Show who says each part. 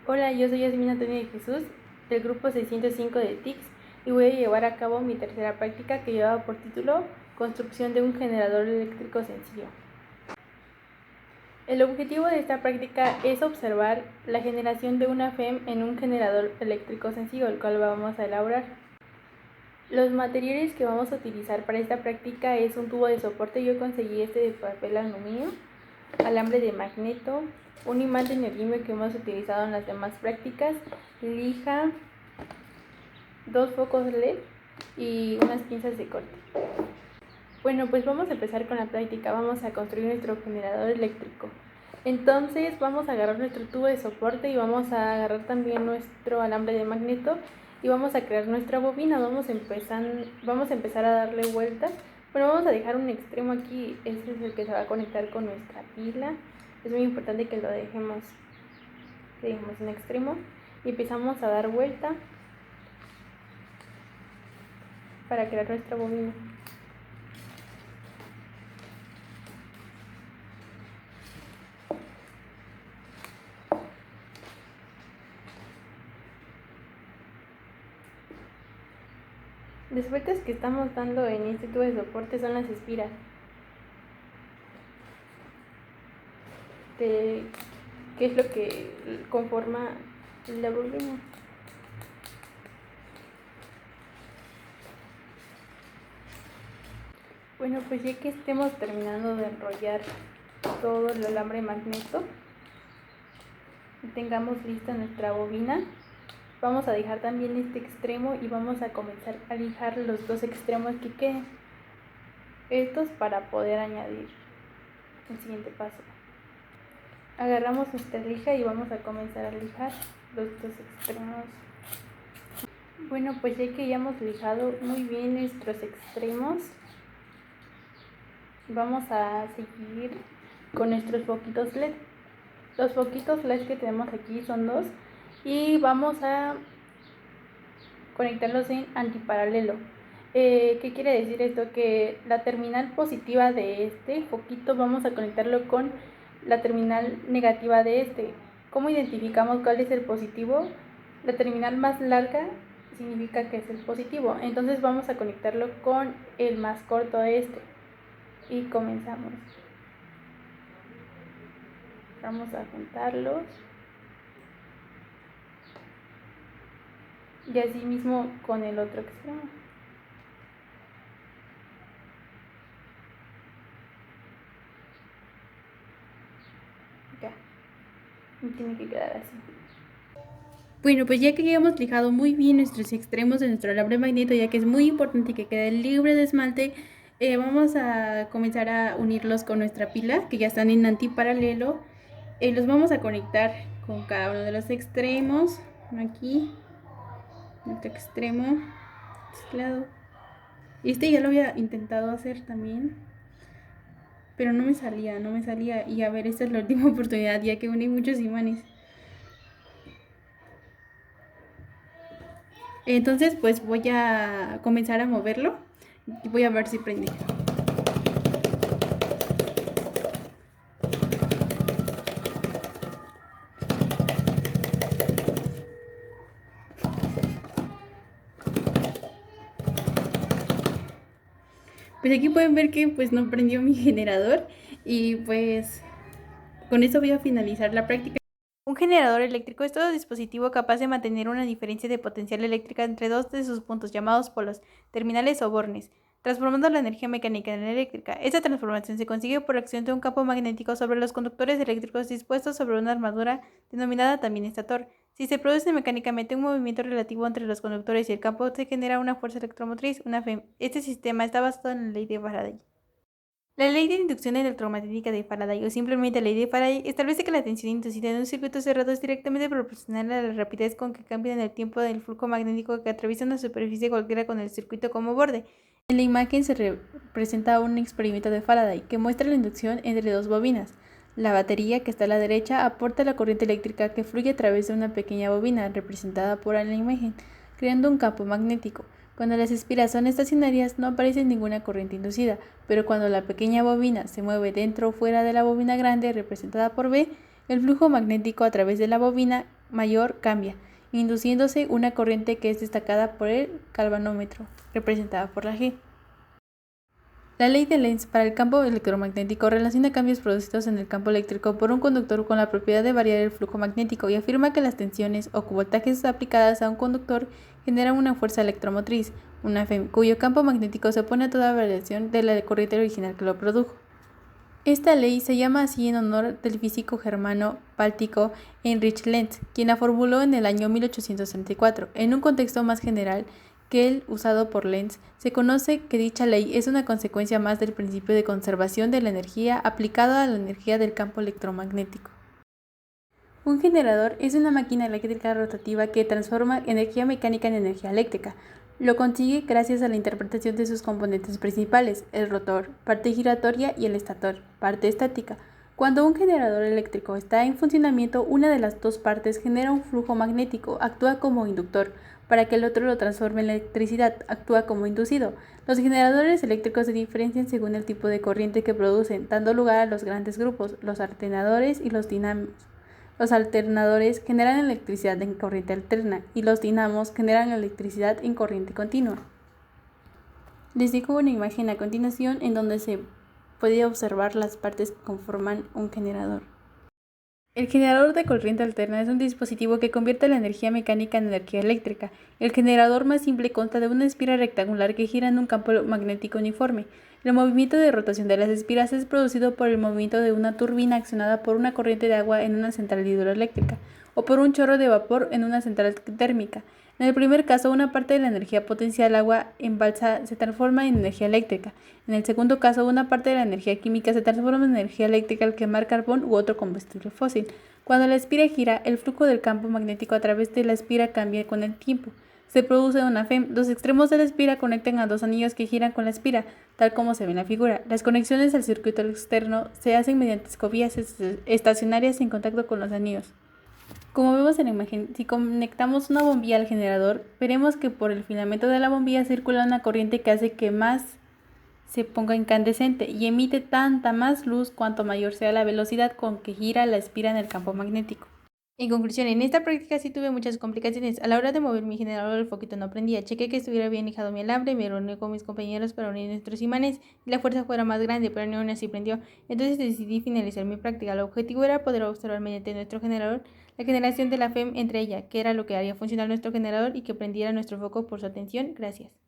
Speaker 1: Hola, yo soy Yasmina Antonio de Jesús, del grupo 605 de TICS, y voy a llevar a cabo mi tercera práctica que lleva por título Construcción de un generador eléctrico sencillo. El objetivo de esta práctica es observar la generación de una FEM en un generador eléctrico sencillo, el cual vamos a elaborar. Los materiales que vamos a utilizar para esta práctica es un tubo de soporte. Yo conseguí este de papel aluminio, alambre de magneto, un imán de neodimio que hemos utilizado en las demás prácticas, lija, 2 focos LED y unas pinzas de corte. Bueno, pues vamos a empezar con la práctica. Vamos a construir nuestro generador eléctrico. Entonces vamos a agarrar nuestro tubo de soporte y vamos a agarrar también nuestro alambre de magneto y vamos a crear nuestra bobina. Vamos a empezar a darle vueltas. Bueno, vamos a dejar un extremo aquí, este es el que se va a conectar con nuestra pila. Es muy importante que lo dejemos en extremo y empezamos a dar vuelta para crear nuestra bobina. Las vueltas que estamos dando en este tubo de soporte son las espiras que es lo que conforma la bobina. Bueno, pues ya que estemos terminando de enrollar todo el alambre magneto y tengamos lista nuestra bobina, vamos a dejar también este extremo y vamos a comenzar a lijar los 2 extremos que queden. Estos para poder añadir el siguiente paso. Agarramos nuestra lija y vamos a comenzar a lijar los 2 extremos. Bueno, pues ya que ya hemos lijado muy bien nuestros extremos, vamos a seguir con nuestros foquitos LED. Los foquitos LED que tenemos aquí son 2 y vamos a conectarlos en antiparalelo. ¿Qué quiere decir esto? Que la terminal positiva de este foquito vamos a conectarlo con la terminal negativa de este. ¿Cómo identificamos cuál es el positivo? La terminal más larga significa que es el positivo, entonces vamos a conectarlo con el más corto de este y comenzamos. Vamos a juntarlos y así mismo con el otro extremo. Ya, y tiene que quedar así. Bueno, pues ya que ya hemos lijado muy bien nuestros extremos de nuestro alambre magneto, ya que es muy importante que quede libre de esmalte, vamos a comenzar a unirlos con nuestra pila, que ya están en antiparalelo. Los vamos a conectar con cada uno de los extremos. Aquí, otro extremo, este lado. Este ya lo había intentado hacer también, pero no me salía. Y a ver, esta es la última oportunidad, ya que uní muchos imanes. Entonces pues voy a comenzar a moverlo y voy a ver si prende. Pues aquí pueden ver que pues no prendió mi generador y pues con esto voy a finalizar la práctica. Un generador eléctrico es todo dispositivo capaz de mantener una diferencia de potencial eléctrica entre 2 de sus puntos, llamados polos, terminales o bornes, transformando la energía mecánica en eléctrica. Esta transformación se consigue por la acción de un campo magnético sobre los conductores eléctricos dispuestos sobre una armadura denominada también estator. Si se produce mecánicamente un movimiento relativo entre los conductores y el campo, se genera una fuerza electromotriz, una FEM. Este sistema está basado en la ley de Faraday. La ley de inducción electromagnética de Faraday, o simplemente ley de Faraday, establece que la tensión inducida en un circuito cerrado es directamente proporcional a la rapidez con que cambia en el tiempo del flujo magnético que atraviesa una superficie cualquiera con el circuito como borde. En la imagen se representa un experimento de Faraday que muestra la inducción entre 2 bobinas. La batería, que está a la derecha, aporta la corriente eléctrica que fluye a través de una pequeña bobina, representada por la imagen, creando un campo magnético. Cuando las espiras son estacionarias no aparece ninguna corriente inducida, pero cuando la pequeña bobina se mueve dentro o fuera de la bobina grande representada por B, el flujo magnético a través de la bobina mayor cambia, induciéndose una corriente que es destacada por el galvanómetro, representada por la G. La ley de Lenz para el campo electromagnético relaciona cambios producidos en el campo eléctrico por un conductor con la propiedad de variar el flujo magnético y afirma que las tensiones o voltajes aplicadas a un conductor generan una fuerza electromotriz, una FEM, cuyo campo magnético se opone a toda variación de la corriente original que lo produjo. Esta ley se llama así en honor del físico germano báltico Heinrich Lenz, quien la formuló en el año 1834. En un contexto más general que el usado por Lenz, se conoce que dicha ley es una consecuencia más del principio de conservación de la energía aplicado a la energía del campo electromagnético. Un generador es una máquina eléctrica rotativa que transforma energía mecánica en energía eléctrica. Lo consigue gracias a la interpretación de sus componentes principales, el rotor, parte giratoria, y el estator, parte estática. Cuando un generador eléctrico está en funcionamiento, una de las dos partes genera un flujo magnético, actúa como inductor, para que el otro lo transforme en electricidad, actúa como inducido. Los generadores eléctricos se diferencian según el tipo de corriente que producen, dando lugar a los grandes grupos, los alternadores y los dinamos. Los alternadores generan electricidad en corriente alterna y los dinamos generan electricidad en corriente continua. Les dejo una imagen a continuación en donde se puede observar las partes que conforman un generador. El generador de corriente alterna es un dispositivo que convierte la energía mecánica en energía eléctrica. El generador más simple consta de una espira rectangular que gira en un campo magnético uniforme. El movimiento de rotación de las espiras es producido por el movimiento de una turbina accionada por una corriente de agua en una central hidroeléctrica o por un chorro de vapor en una central térmica. En el primer caso, una parte de la energía potencial agua en balsa se transforma en energía eléctrica. En el segundo caso, una parte de la energía química se transforma en energía eléctrica al quemar carbón u otro combustible fósil. Cuando la espira gira, el flujo del campo magnético a través de la espira cambia con el tiempo. Se produce una FEM. Los extremos de la espira conectan a dos anillos que giran con la espira, tal como se ve en la figura. Las conexiones al circuito externo se hacen mediante escobillas estacionarias en contacto con los anillos. Como vemos en la imagen, si conectamos una bombilla al generador, veremos que por el filamento de la bombilla circula una corriente que hace que más se ponga incandescente y emite tanta más luz cuanto mayor sea la velocidad con que gira la espira en el campo magnético. En conclusión, en esta práctica sí tuve muchas complicaciones. A la hora de mover mi generador, el foquito no prendía. Chequé que estuviera bien lijado mi alambre, me reuní con mis compañeros para unir nuestros imanes y la fuerza fuera más grande, pero ni aún así prendió. Entonces decidí finalizar mi práctica. El objetivo era poder observar mediante nuestro generador la generación de la FEM entre ella, que era lo que haría funcionar nuestro generador y que prendiera nuestro foco por su atención. Gracias.